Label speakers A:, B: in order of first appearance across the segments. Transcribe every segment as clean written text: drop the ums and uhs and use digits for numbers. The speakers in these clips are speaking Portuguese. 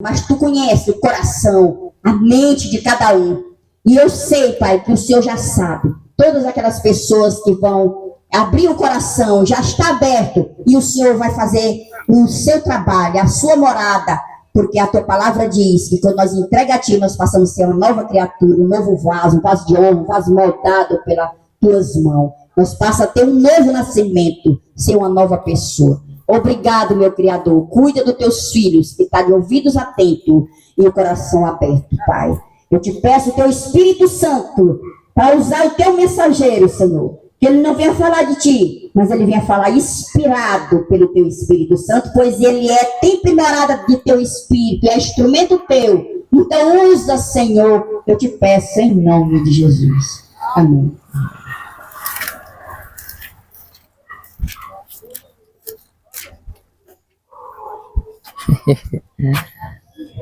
A: mas tu conheces o coração, a mente de cada um. E eu sei, Pai, que o Senhor já sabe. Todas aquelas pessoas que vão abrir o coração, já está aberto, e o Senhor vai fazer o seu trabalho, a sua morada, porque a tua palavra diz que quando nós entrega a ti, nós passamos a ser uma nova criatura, um novo vaso, um vaso de honra, um vaso moldado pelas tuas mãos. Nós passamos a ter um novo nascimento, ser uma nova pessoa. Obrigado, meu Criador. Cuida dos teus filhos, que estão de ouvidos atentos e o coração aberto, Pai. Eu te peço o teu Espírito Santo para usar o teu mensageiro, Senhor. Que ele não venha falar de ti, mas ele venha falar inspirado pelo teu Espírito Santo, pois ele é templo e morada de teu Espírito, é instrumento teu. Então usa, Senhor, eu te peço em nome de Jesus. Amém.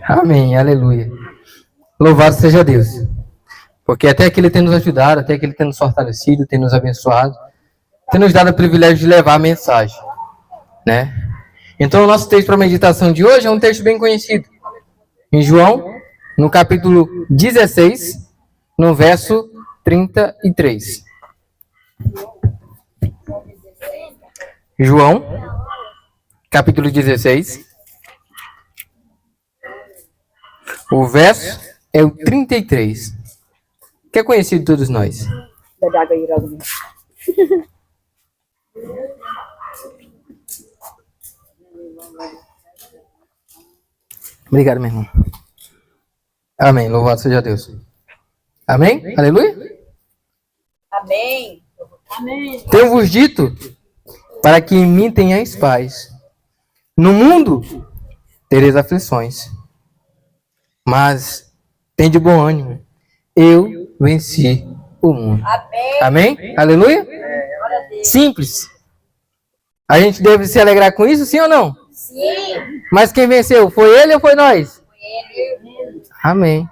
B: Amém, aleluia. Louvado seja Deus. Porque até que Ele tem nos ajudado, até que Ele tem nos fortalecido, tem nos abençoado, tem nos dado o privilégio de levar a mensagem, né? Então o nosso texto para a meditação de hoje é um texto bem conhecido. Em João, no capítulo 16, no verso 33. João, capítulo 16. O verso é o 33. Que é conhecido de todos nós. Obrigado, meu irmão. Amém. Louvado seja Deus. Amém? Aleluia?
C: Amém. Amém.
B: Tenho-vos dito para que em mim tenhais paz. No mundo tereis aflições, mas tende bom ânimo. Eu venci o mundo.
C: Amém.
B: Amém? Aleluia? Simples. A gente deve se alegrar com isso, sim ou não?
C: Sim.
B: Mas quem venceu? Foi ele ou foi nós?
C: Foi ele.
B: Amém.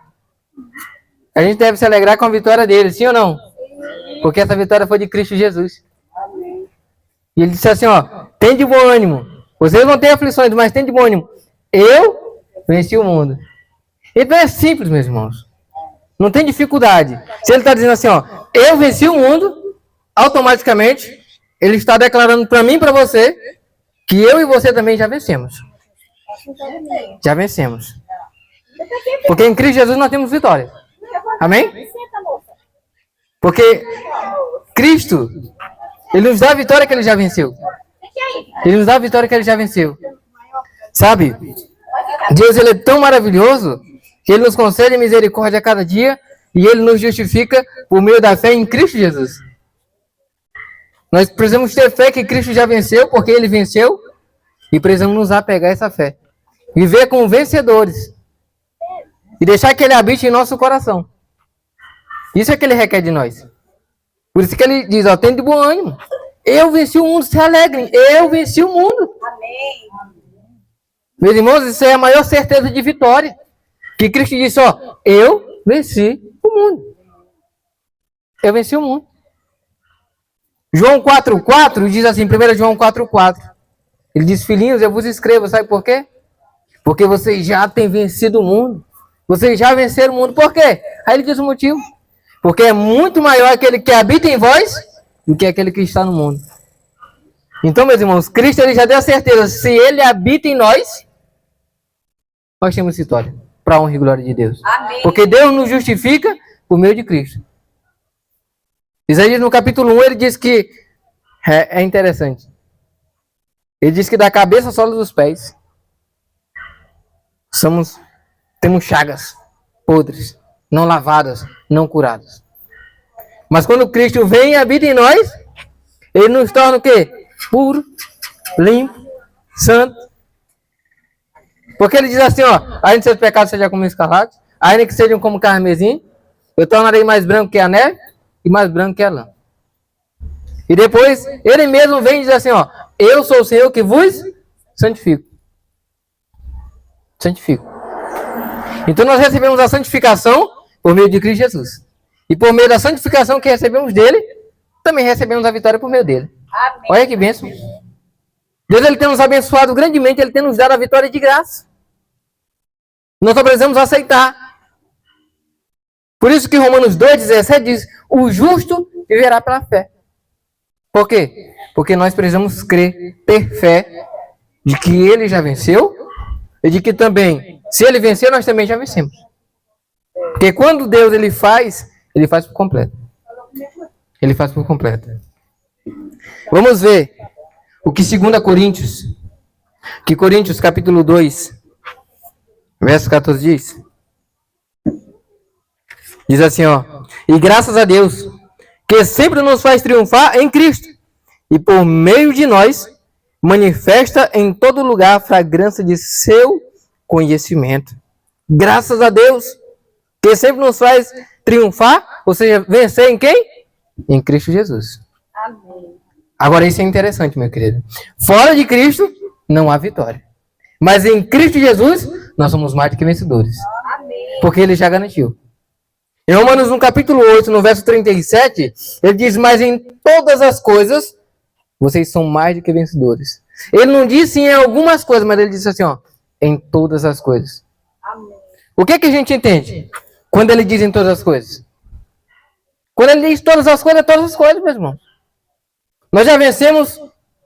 B: A gente deve se alegrar com a vitória dele, sim ou não?
C: Sim.
B: Porque essa vitória foi de Cristo Jesus. E ele disse assim, ó, tem de bom ânimo. Vocês vão ter aflições, mas tem de bom ânimo. Eu venci o mundo. Então é simples, meus irmãos. Não tem dificuldade. Se ele está dizendo assim, ó, eu venci o mundo, automaticamente ele está declarando para mim e para você que eu e você também já vencemos. Já vencemos. Porque em Cristo Jesus nós temos vitória. Amém? Porque Cristo, Ele nos dá a vitória que Ele já venceu. Ele nos dá a vitória que Ele já venceu. Sabe? Deus, Ele é tão maravilhoso que Ele nos concede misericórdia a cada dia e Ele nos justifica por meio da fé em Cristo Jesus. Nós precisamos ter fé que Cristo já venceu, porque Ele venceu, e precisamos nos apegar a essa fé. Viver como vencedores. E deixar que Ele habite em nosso coração. Isso é que Ele requer de nós. Por isso que Ele diz, ó, tem de bom ânimo. Eu venci o mundo, se alegrem. Eu venci o mundo.
C: Amém.
B: Meus irmãos, isso é a maior certeza de vitória. Que Cristo disse, ó, eu venci o mundo. Eu venci o mundo. João 4,4 diz assim, 1 João 4,4. Ele diz, filhinhos, eu vos escrevo, sabe por quê? Porque vocês já têm vencido o mundo. Vocês já venceram o mundo. Por quê? Aí ele diz o motivo. Porque é muito maior aquele que habita em vós do que aquele que está no mundo. Então, meus irmãos, Cristo ele já deu a certeza. Se Ele habita em nós, nós temos vitória. Para a honra e glória de Deus.
C: Amém.
B: Porque Deus nos justifica por meio de Cristo. Isaías no capítulo 1, ele diz que é interessante. Ele diz que da cabeça à sola dos pés temos chagas podres, não lavadas, não curadas. Mas quando Cristo vem e habita em nós, Ele nos torna o quê? Puro, limpo, santo. Porque Ele diz assim, ó, ainda que seus pecados sejam como escarlate, ainda que sejam como carmesim, eu tornarei mais branco que a neve e mais branco que a lã. E depois, Ele mesmo vem e diz assim, ó, eu sou o Senhor que vos santifico. Santifico. Então nós recebemos a santificação por meio de Cristo Jesus. E por meio da santificação que recebemos dele, também recebemos a vitória por meio dele.
C: Amém.
B: Olha que bênção. Deus ele tem nos abençoado grandemente, Ele tem nos dado a vitória de graça. Nós só precisamos aceitar. Por isso que Romanos 2,17 diz, o justo viverá pela fé. Por quê? Porque nós precisamos crer, ter fé de que ele já venceu e de que também, se ele venceu, nós também já vencemos. Porque quando Deus ele faz por completo. Ele faz por completo. Vamos ver o que 2 Coríntios, capítulo 2, verso 14 diz. Diz assim, ó. E graças a Deus, que sempre nos faz triunfar em Cristo, e por meio de nós, manifesta em todo lugar a fragrância de seu conhecimento. Graças a Deus, que sempre nos faz triunfar, ou seja, vencer em quem? Em Cristo Jesus.
C: Amém.
B: Agora isso é interessante, meu querido. Fora de Cristo, não há vitória. Mas em Cristo Jesus, nós somos mais do que vencedores.
C: Amém.
B: Porque ele já garantiu. Em Romanos, no capítulo 8, no verso 37, ele diz, mas em todas as coisas, vocês são mais do que vencedores. Ele não disse em algumas coisas, mas ele disse assim, ó, em todas as coisas.
C: Amém.
B: O que a gente entende quando ele diz em todas as coisas? Quando ele diz todas as coisas, meu irmão. Nós já vencemos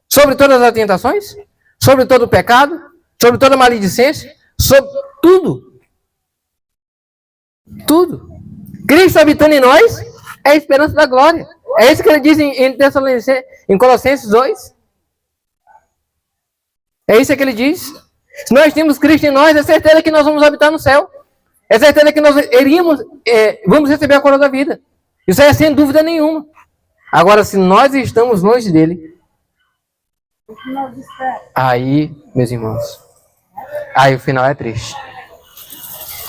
B: sobre todas as tentações, sobre todo o pecado, sobre toda a maledicência, sobre tudo. Tudo. Cristo habitando em nós é a esperança da glória. É isso que ele diz em Colossenses 2. É isso que ele diz. Se nós temos Cristo em nós, é certeza que nós vamos habitar no céu. É certeza que nós vamos receber a coroa da vida. Isso aí é sem dúvida nenhuma. Agora, se nós estamos longe dele, aí, meus irmãos, aí o final é triste.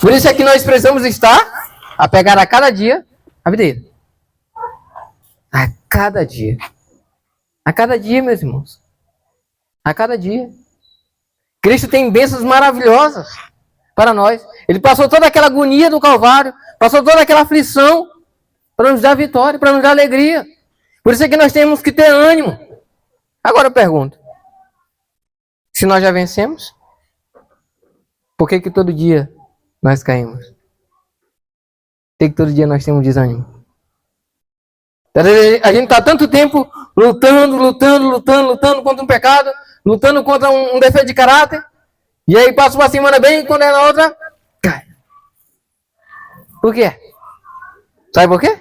B: Por isso é que nós precisamos estar a pegar a cada dia a videira. A cada dia. A cada dia, meus irmãos. A cada dia. Cristo tem bênçãos maravilhosas para nós. Ele passou toda aquela agonia do Calvário, passou toda aquela aflição para nos dar vitória, para nos dar alegria. Por isso é que nós temos que ter ânimo. Agora eu pergunto, se nós já vencemos, por que todo dia nós caímos? Por que todo dia nós temos desânimo? A gente está tanto tempo lutando contra um pecado, lutando contra um defeito de caráter, e aí passa uma semana bem e quando é na outra, cai. Por quê? Sabe por quê?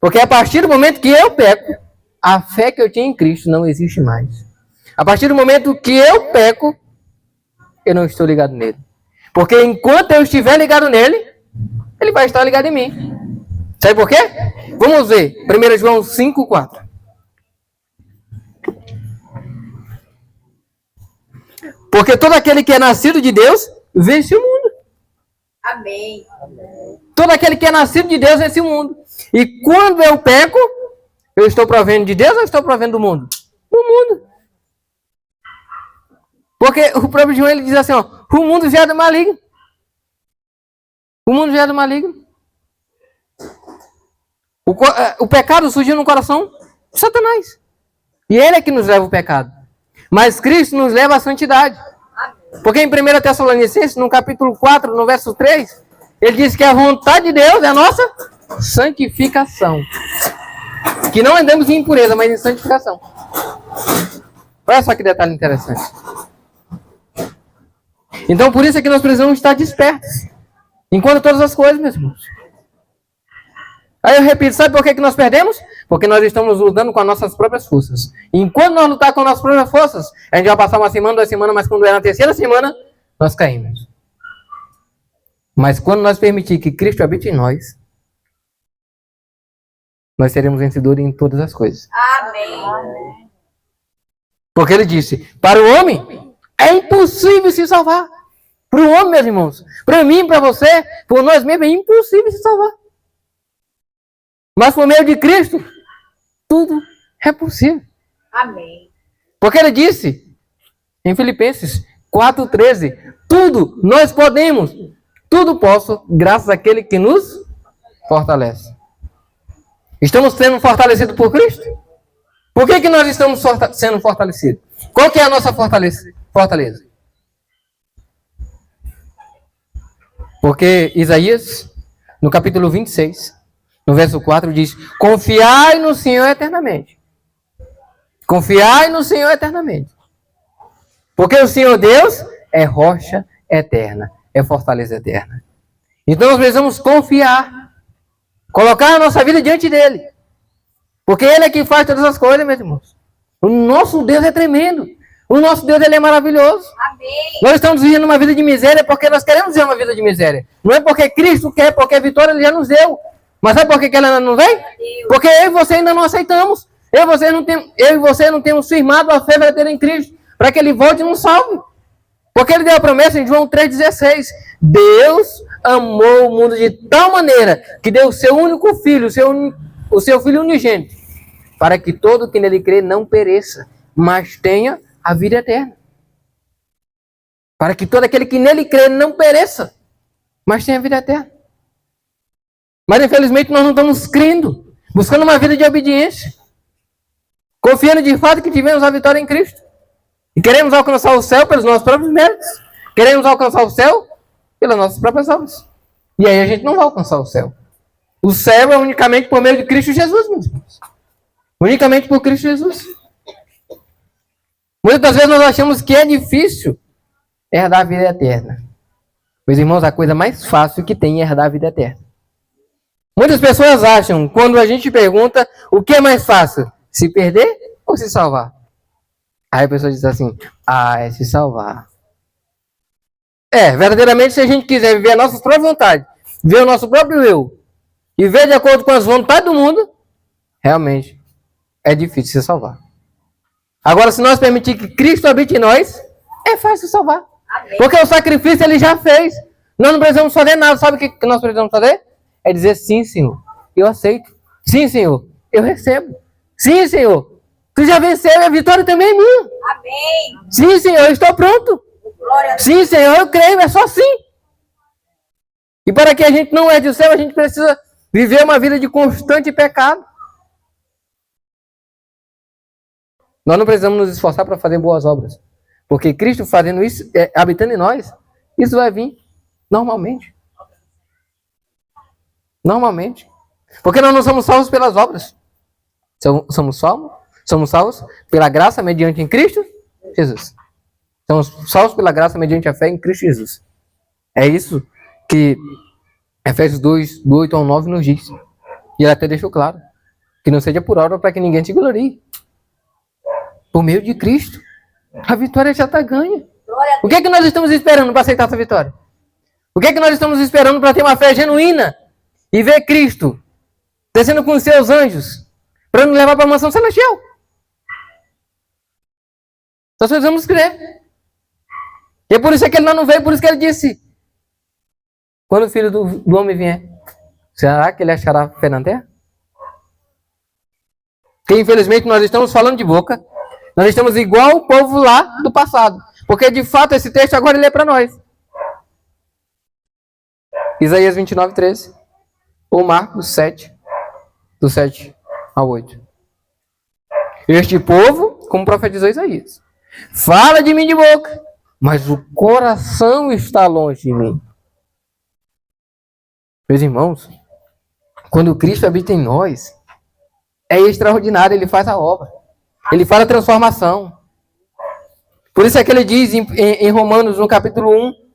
B: Porque a partir do momento que eu peco, a fé que eu tinha em Cristo não existe mais. A partir do momento que eu peco, eu não estou ligado nele. Porque enquanto eu estiver ligado nele, ele vai estar ligado em mim. Sabe por quê? Vamos ver. 1 João 5,4. Porque todo aquele que é nascido de Deus, vence o mundo.
C: Amém.
B: Todo aquele que é nascido de Deus, vence o mundo. E quando eu peco, eu estou provendo de Deus ou estou provendo do mundo? Do mundo. Porque o próprio João ele diz assim, ó, o mundo já é do maligno. O mundo já é do maligno. O pecado surgiu no coração de Satanás. E ele é que nos leva ao pecado. Mas Cristo nos leva à santidade. Porque em 1 Tessalonicenses, no capítulo 4, no verso 3, ele diz que a vontade de Deus é a nossa santificação. Que não andamos em impureza, mas em santificação. Olha só que detalhe interessante. Então, por isso é que nós precisamos estar despertos. Enquanto todas as coisas, meus irmãos. Aí eu repito, sabe por que nós perdemos? Porque nós estamos lutando com as nossas próprias forças. E enquanto nós lutar com as nossas próprias forças, a gente vai passar uma semana, 2 semanas, mas quando é na terceira semana, nós caímos. Mas quando nós permitir que Cristo habite em nós, nós seremos vencedores em todas as coisas.
C: Amém.
B: Porque ele disse, para o homem é impossível se salvar. Para o homem, meus irmãos, para mim, para você, por nós mesmos, é impossível se salvar. Mas por meio de Cristo, tudo é possível.
C: Amém.
B: Porque ele disse, em Filipenses 4,13, tudo nós podemos, tudo posso, graças àquele que nos fortalece. Estamos sendo fortalecidos por Cristo? Por que nós estamos sendo fortalecidos? Qual que é a nossa fortaleza? Porque Isaías, no capítulo 26, no verso 4, diz: confiai no Senhor eternamente. Confiai no Senhor eternamente. Porque o Senhor Deus é rocha eterna, é fortaleza eterna. Então nós precisamos confiar, colocar a nossa vida diante dele. Porque ele é quem faz todas as coisas, meus irmãos. O nosso Deus é tremendo. O nosso Deus, ele é maravilhoso.
C: Amém.
B: Nós estamos vivendo uma vida de miséria porque nós queremos viver uma vida de miséria. Não é porque Cristo quer, porque a vitória ele já nos deu. Mas sabe por que ela ainda não vem? Porque eu e você ainda não aceitamos. Eu e você não temos firmado a fé verdadeira em Cristo, para que ele volte e nos salve. Porque ele deu a promessa em João 3,16. Deus amou o mundo de tal maneira que deu o seu único filho, o seu filho unigênito, para que todo que nele crê não pereça, mas tenha a vida eterna. Para que todo aquele que nele crê não pereça, mas tenha a vida eterna. Mas infelizmente nós não estamos crendo, buscando uma vida de obediência, confiando de fato que tivemos a vitória em Cristo. E queremos alcançar o céu pelos nossos próprios méritos. Queremos alcançar o céu pelas nossas próprias obras. E aí a gente não vai alcançar o céu. O céu é unicamente por meio de Cristo Jesus, meus irmãos. Unicamente por Cristo Jesus. Muitas vezes nós achamos que é difícil herdar a vida eterna. Meus irmãos, a coisa mais fácil que tem é herdar a vida eterna. Muitas pessoas acham, quando a gente pergunta o que é mais fácil, se perder ou se salvar? Aí a pessoa diz assim, é se salvar. Verdadeiramente, se a gente quiser viver a nossa própria vontade, ver o nosso próprio eu, e ver de acordo com as vontades do mundo, realmente é difícil se salvar. Agora, se nós permitir que Cristo habite em nós, é fácil salvar.
C: Amém.
B: Porque o sacrifício ele já fez. Nós não precisamos fazer nada. Sabe o que nós precisamos fazer? É dizer, sim, Senhor, eu aceito. Sim, Senhor, eu recebo. Sim, Senhor, tu já venceu, a vitória também é minha.
C: Amém.
B: Sim, Senhor, eu estou pronto.
C: Glória a Deus.
B: Sim, Senhor, eu creio, é só sim. E para que a gente não herde o céu, a gente precisa viver uma vida de constante pecado. Nós não precisamos nos esforçar para fazer boas obras. Porque Cristo fazendo isso, habitando em nós, isso vai vir normalmente. Normalmente. Porque nós não somos salvos pelas obras. Somos salvos pela graça mediante em Cristo Jesus. Somos salvos pela graça mediante a fé em Cristo Jesus. É isso que Efésios 2, do 8 ao 9 nos diz. E ele até deixou claro. Que não seja por obra para que ninguém se glorie. Por meio de Cristo. A vitória já está ganha. O que é que nós estamos esperando para aceitar essa vitória? O que é que nós estamos esperando para ter uma fé genuína e ver Cristo descendo com os seus anjos para nos levar para a mansão celestial? Nós precisamos crer. E é por isso que ele não veio, por isso que ele disse: quando o Filho do Homem vier, será que ele achará fé na terra? Porque infelizmente nós estamos falando de boca. Nós estamos igual o povo lá do passado. Porque de fato esse texto agora ele é para nós. Isaías 29, 13. Ou Marcos 7, do 7 ao 8. Este povo, como profetizou Isaías, fala de mim de boca, mas o coração está longe de mim. Meus irmãos, quando Cristo habita em nós, é extraordinário, ele faz a obra. Ele faz a transformação. Por isso é que ele diz em Romanos, no capítulo 1,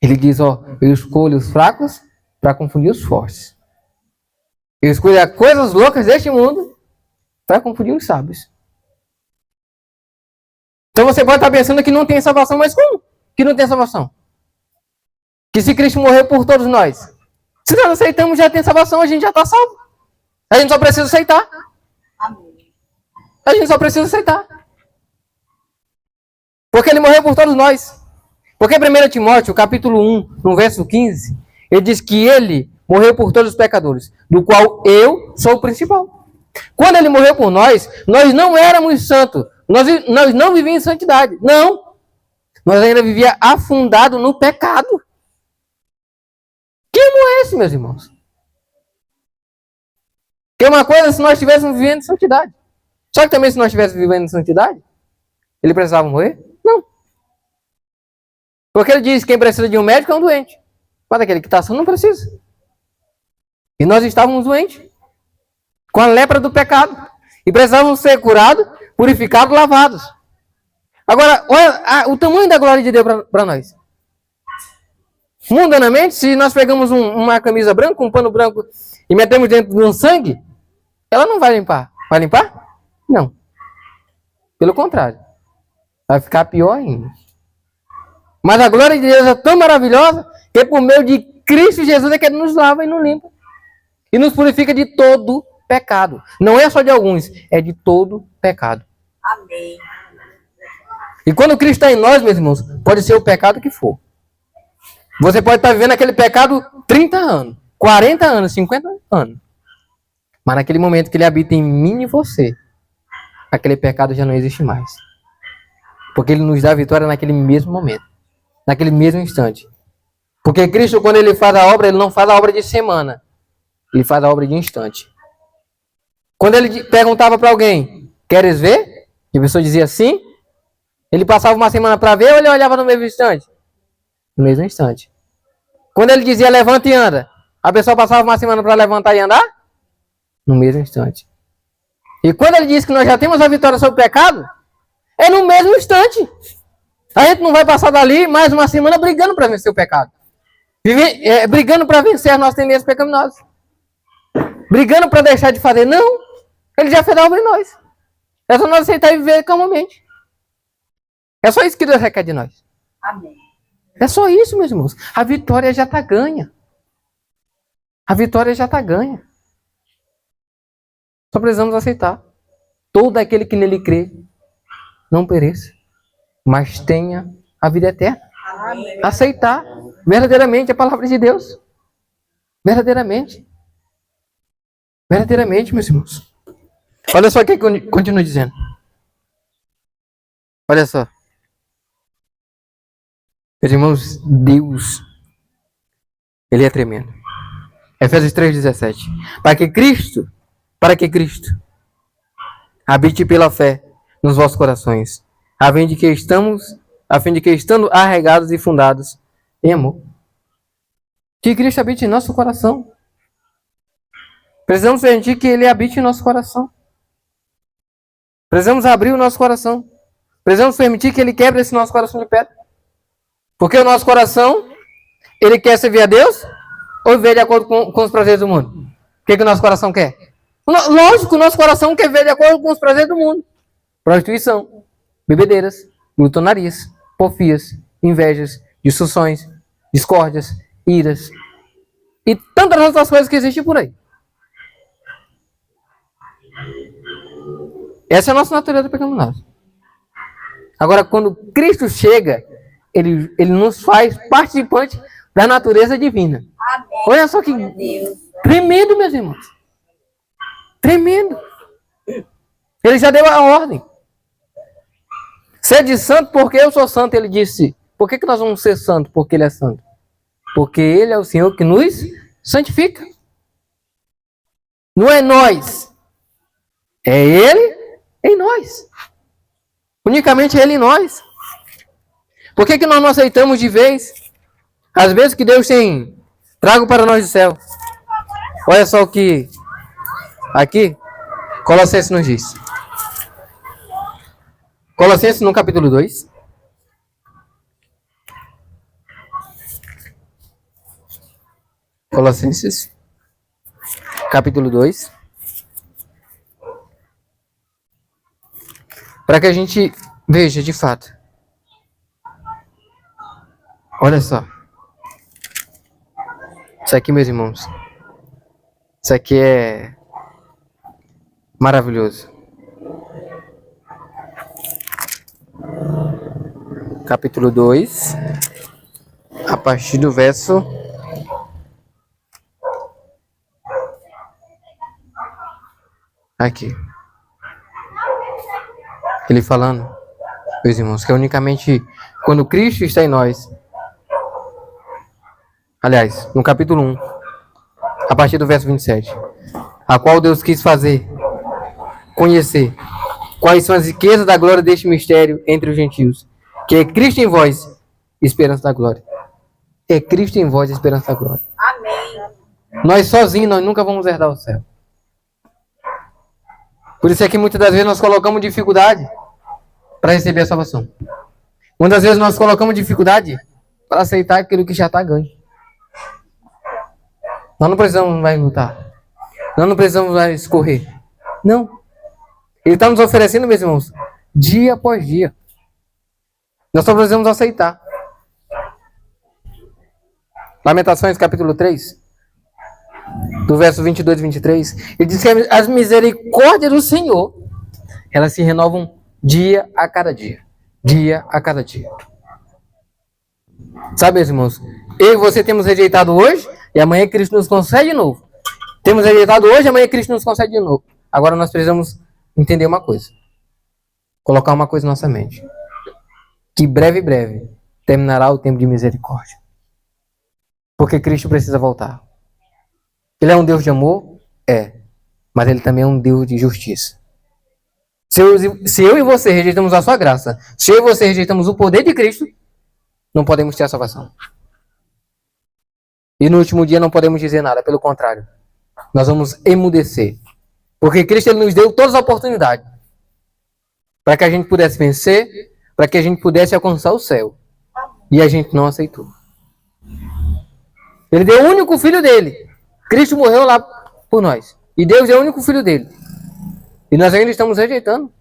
B: ele diz, eu escolho os fracos para confundir os fortes. Eu escolho as coisas loucas deste mundo para confundir os sábios. Então você pode estar pensando que não tem salvação, mas como que não tem salvação? Que se Cristo morreu por todos nós, se nós aceitamos, já tem salvação, a gente já está salvo. A gente só precisa aceitar.
C: Amém.
B: A gente só precisa aceitar. Porque ele morreu por todos nós. Porque 1 Timóteo, capítulo 1, no verso 15, ele diz que ele morreu por todos os pecadores, do qual eu sou o principal. Quando ele morreu por nós não éramos santos. Nós não vivíamos em santidade. Não. Nós ainda vivíamos afundado no pecado. Que amor é esse, meus irmãos? Que uma coisa se nós estivéssemos vivendo em santidade. Só que também se nós estivéssemos vivendo em santidade, ele precisava morrer? Não. Porque ele diz que quem precisa de um médico é um doente. Mas aquele que está são não precisa. E nós estávamos doentes. Com a lepra do pecado. E precisávamos ser curados, purificados, lavados. Agora, olha o tamanho da glória de Deus para nós. Mundanamente, se nós pegamos uma camisa branca, um pano branco e metemos dentro de um sangue, ela não vai limpar. Vai limpar? Não. Pelo contrário. Vai ficar pior ainda. Mas a glória de Deus é tão maravilhosa que por meio de Cristo Jesus é que Ele nos lava e nos limpa. E nos purifica de todo pecado. Não é só de alguns, é de todo pecado.
C: Amém.
B: E quando Cristo está em nós, meus irmãos, pode ser o pecado que for. Você pode estar vivendo aquele pecado 30 anos, 40 anos, 50 anos. Mas naquele momento que Ele habita em mim e você, aquele pecado já não existe mais. Porque Ele nos dá a vitória naquele mesmo momento. Naquele mesmo instante. Porque Cristo, quando Ele faz a obra, Ele não faz a obra de semana. Ele faz a obra de instante. Quando Ele perguntava para alguém, queres ver? E a pessoa dizia sim. Ele passava uma semana para ver ou Ele olhava no mesmo instante? No mesmo instante. Quando Ele dizia levanta e anda, a pessoa passava uma semana para levantar e andar? No mesmo instante. E quando Ele diz que nós já temos a vitória sobre o pecado, é no mesmo instante. A gente não vai passar dali mais uma semana brigando para vencer o pecado. Brigando para vencer as nossas tendências pecaminosas. Brigando para deixar de fazer. Não. Ele já fez a obra em nós. É só nós aceitar e viver calmamente. É só isso que Deus requer de nós.
C: Amém.
B: É só isso, meus irmãos. A vitória já está ganha. A vitória já está ganha. Só precisamos aceitar. Todo aquele que nele crê não pereça, mas tenha a vida eterna.
C: Amém.
B: Aceitar verdadeiramente a palavra de Deus. Verdadeiramente. Verdadeiramente, meus irmãos. Olha só o que continua dizendo. Olha só. Meus irmãos, Deus, Ele é tremendo. Efésios 3,17. Para que Cristo habite pela fé nos vossos corações, a fim de que estando arraigados e fundados em amor, que Cristo habite em nosso coração. Precisamos permitir que Ele habite em nosso coração. Precisamos abrir o nosso coração. Precisamos permitir que Ele quebre esse nosso coração de pedra. Porque o nosso coração, ele quer servir a Deus ou viver de acordo com os prazeres do mundo? O que o nosso coração quer? Lógico, o nosso coração quer viver de acordo com os prazeres do mundo. Prostituição, bebedeiras, glutonarias, porfias, invejas, discussões, discórdias, iras e tantas outras coisas que existem por aí. Essa é a nossa natureza pecaminosa. Agora, quando Cristo chega, ele nos faz participante da natureza divina.
C: Amém.
B: Olha só que tremendo, meus irmãos. Tremendo. Ele já deu a ordem. Sede santo porque eu sou santo, ele disse. Por que nós vamos ser santos? Porque Ele é santo. Porque Ele é o Senhor que nos santifica. Não é nós. É Ele em nós. Unicamente Ele em nós. Por que nós não aceitamos de vez as vezes que Deus tem trago para nós do céu? Olha só o que aqui Colossenses nos diz. Colossenses no capítulo 2. Colossenses capítulo 2. Para que a gente veja de fato. Olha só. Isso aqui, meus irmãos. Isso aqui é maravilhoso. Capítulo 2. A partir do verso... Aqui. Ele falando, meus irmãos, que é unicamente quando Cristo está em nós. Aliás, no capítulo 1, a partir do verso 27, a qual Deus quis fazer conhecer quais são as riquezas da glória deste mistério entre os gentios, que é Cristo em vós, esperança da glória. É Cristo em vós, a esperança da glória.
C: Amém.
B: Nós sozinhos, nós nunca vamos herdar o céu. Por isso é que muitas das vezes nós colocamos dificuldade para receber a salvação. Muitas vezes nós colocamos dificuldade para aceitar aquilo que já está ganho. Nós não precisamos mais lutar. Nós não precisamos mais correr. Não. Ele está nos oferecendo, meus irmãos, dia após dia. Nós só precisamos aceitar. Lamentações, capítulo 3, do verso 22 e 23, ele diz que as misericórdias do Senhor, elas se renovam dia a cada dia. Dia a cada dia. Sabe, meus irmãos, eu e você temos rejeitado hoje, e amanhã Cristo nos concede de novo. Temos rejeitado hoje, amanhã Cristo nos concede de novo. Agora nós precisamos entender uma coisa. Colocar uma coisa na nossa mente. Que breve terminará o tempo de misericórdia. Porque Cristo precisa voltar. Ele é um Deus de amor? É. Mas ele também é um Deus de justiça. Se eu e você rejeitamos a sua graça, se eu e você rejeitamos o poder de Cristo, não podemos ter a salvação. E no último dia não podemos dizer nada, pelo contrário. Nós vamos emudecer. Porque Cristo ele nos deu todas as oportunidades para que a gente pudesse vencer, para que a gente pudesse alcançar o céu. E a gente não aceitou. Ele deu o único filho dele. Cristo morreu lá por nós. E Deus é o único filho dele. E nós ainda estamos rejeitando.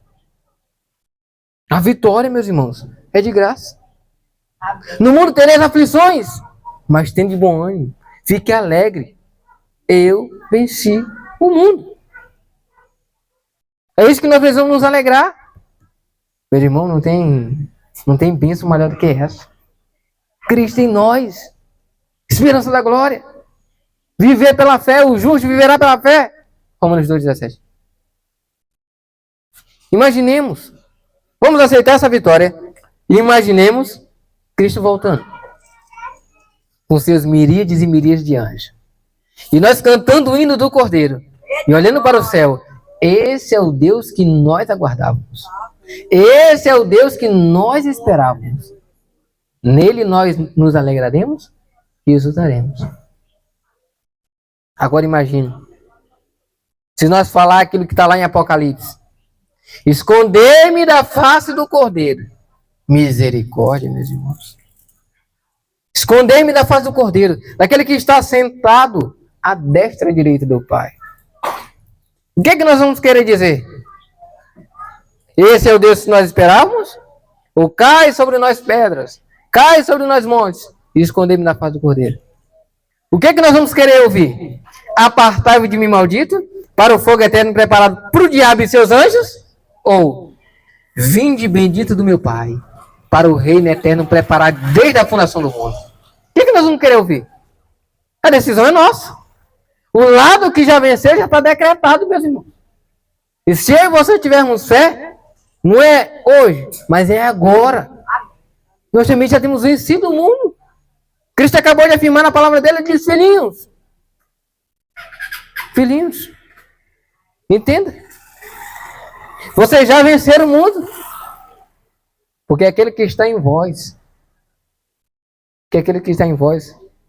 B: A vitória, meus irmãos, é de graça. No mundo tereis aflições, mas tem de bom ânimo. Fique alegre. Eu venci o mundo. É isso que nós precisamos nos alegrar. Meu irmão, não tem bênção maior do que essa. Cristo em nós. Esperança da glória. Viver pela fé, o justo viverá pela fé. Romanos 2,17. Imaginemos. Vamos aceitar essa vitória. E imaginemos Cristo voltando. Com seus miríades e miríades de anjos. E nós cantando o hino do Cordeiro. E olhando para o céu. Esse é o Deus que nós aguardávamos. Esse é o Deus que nós esperávamos. Nele nós nos alegraremos e exultaremos. Agora imagine. Se nós falar aquilo que está lá em Apocalipse. Esconder-me da face do Cordeiro. Misericórdia, meus irmãos. Esconder-me da face do Cordeiro. Daquele que está sentado à destra e direita do Pai. O que é que nós vamos querer dizer? Esse é o Deus que nós esperávamos? Ou cai sobre nós pedras, cai sobre nós montes, e esconder-me na face do Cordeiro? O que é que nós vamos querer ouvir? Apartai-vos de mim, maldito, para o fogo eterno preparado para o diabo e seus anjos? Ou vinde bendito do meu Pai, para o reino eterno preparado desde a fundação do mundo? O que é que nós vamos querer ouvir? A decisão é nossa. O lado que já venceu já está decretado, meus irmãos. E se eu e você tivermos fé, não é hoje, mas é agora. Nós também já temos vencido o mundo. Cristo acabou de afirmar na palavra dele, ele diz: filhinhos. Filhinhos. Entenda. Vocês já venceram o mundo. Porque aquele que está em vós,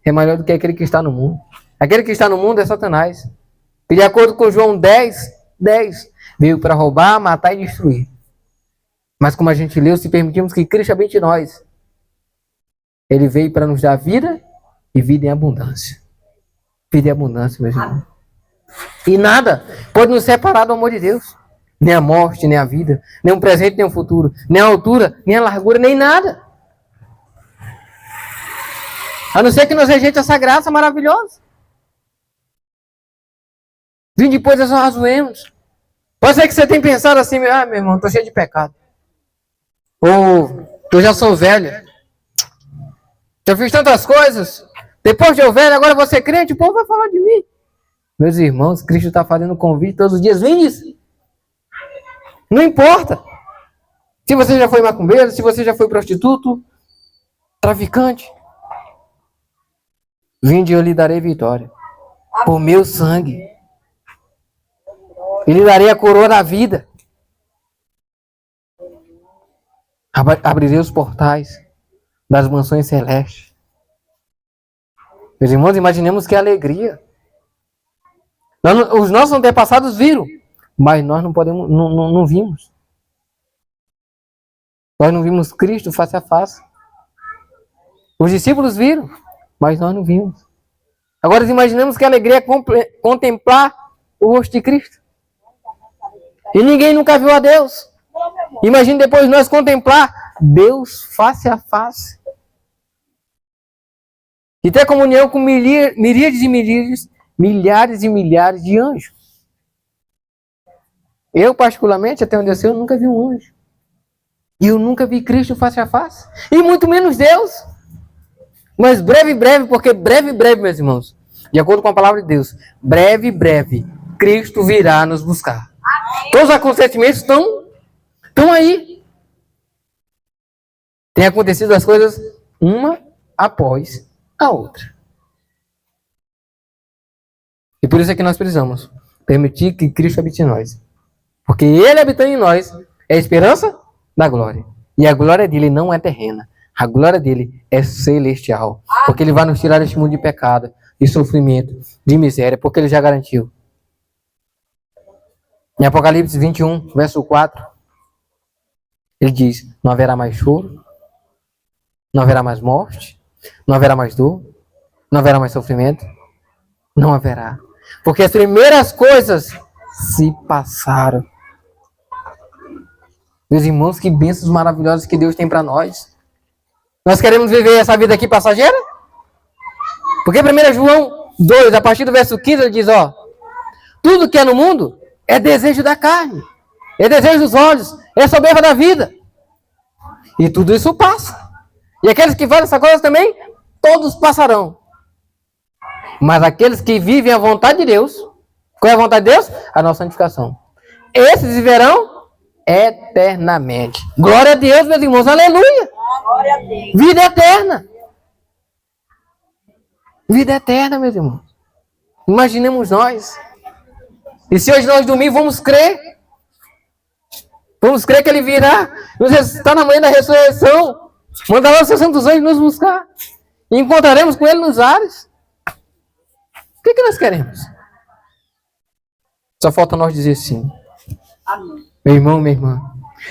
B: é maior do que aquele que está no mundo. Aquele que está no mundo é Satanás. E de acordo com João 10, veio para roubar, matar e destruir. Mas como a gente leu, se permitirmos que Cristo habite em nós, ele veio para nos dar vida e vida em abundância. Vida em abundância, meus irmãos. E nada pode nos separar do amor de Deus. Nem a morte, nem a vida, nem um presente, nem um futuro, nem a altura, nem a largura, nem nada. A não ser que nos rejeite essa graça maravilhosa. Vim depois nós razoemos. Pode ser que você tenha pensado assim: meu irmão, estou cheio de pecado. Ou eu já sou velho. Já fiz tantas coisas. Depois de eu velho, agora você crente, o povo vai falar de mim. Meus irmãos, Cristo está fazendo convite todos os dias. Vinde. Não importa. Se você já foi macumbeiro, se você já foi prostituto, traficante. Vinde e eu lhe darei vitória. Por meu sangue. E lhe darei a coroa da vida. Abrirei os portais das mansões celestes. Meus irmãos, imaginemos que alegria. Os nossos antepassados viram, mas nós não vimos. Nós não vimos Cristo face a face. Os discípulos viram, mas nós não vimos. Agora imaginemos que a alegria é contemplar o rosto de Cristo. E ninguém nunca viu a Deus. Imagine depois nós contemplar Deus face a face. E ter comunhão com miríades e miríades, milhares e milhares de anjos. Eu, particularmente, até onde eu sei, eu nunca vi um anjo. E eu nunca vi Cristo face a face. E muito menos Deus. Mas breve, porque breve, meus irmãos, de acordo com a palavra de Deus, breve, Cristo virá nos buscar. Todos os acontecimentos estão aí. Tem acontecido as coisas uma após a outra. E por isso é que nós precisamos permitir que Cristo habite em nós. Porque Ele habitando em nós é a esperança da glória. E a glória dele não é terrena. A glória dele é celestial. Porque Ele vai nos tirar deste mundo de pecado, de sofrimento, de miséria. Porque Ele já garantiu. Em Apocalipse 21, verso 4, Ele diz: não haverá mais choro, não haverá mais morte, não haverá mais dor, não haverá mais sofrimento. Não haverá. Porque as primeiras coisas se passaram. Meus irmãos, que bênçãos maravilhosas que Deus tem para nós. Nós queremos viver essa vida aqui passageira? Porque 1 João 2, a partir do verso 15, ele diz, tudo que é no mundo é desejo da carne, é desejo dos olhos, é soberba da vida. E tudo isso passa. E aqueles que fazem essa coisa também, todos passarão. Mas aqueles que vivem a vontade de Deus, qual é a vontade de Deus? A nossa santificação. Esses viverão eternamente. Glória a Deus, meus irmãos, aleluia.
C: Glória a Deus.
B: Vida eterna. Vida eterna, meus irmãos. Imaginemos nós. E se hoje nós dormir, vamos crer. Vamos crer que Ele virá. Está na manhã da ressurreição. Mandará os seus santos anjos nos buscar. E encontraremos com Ele nos ares. O que nós queremos? Só falta nós dizer sim.
C: Amém.
B: Meu irmão, minha irmã,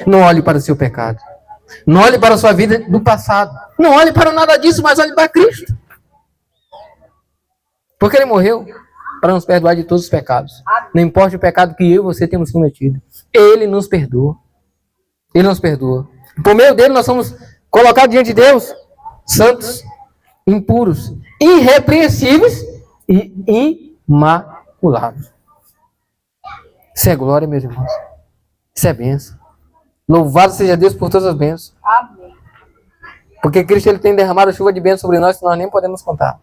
B: não olhe para o seu pecado. Não olhe para a sua vida do passado. Não olhe para nada disso, mas olhe para Cristo. Porque Ele morreu para nos perdoar de todos os pecados. Não importa o pecado que eu e você temos cometido. Ele nos perdoa. Ele nos perdoa. Por meio dele nós somos colocados diante de Deus, santos, impuros, irrepreensíveis e imaculados. Isso é glória, meus irmãos. Isso é bênção. Louvado seja Deus por todas as bênçãos.
C: Amém.
B: Porque Cristo ele tem derramado chuva de bênção sobre nós que nós nem podemos contar.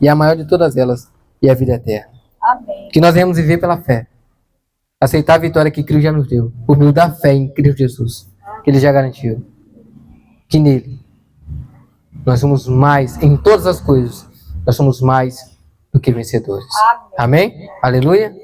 B: E a maior de todas elas é a vida eterna.
C: Amém.
B: Que nós venhamos viver pela fé. Aceitar a vitória que Cristo já nos deu. Por meio da fé em Cristo Jesus. Que Ele já garantiu. Que nele nós somos mais, em todas as coisas, nós somos mais do que vencedores.
C: Amém.
B: Amém? Aleluia?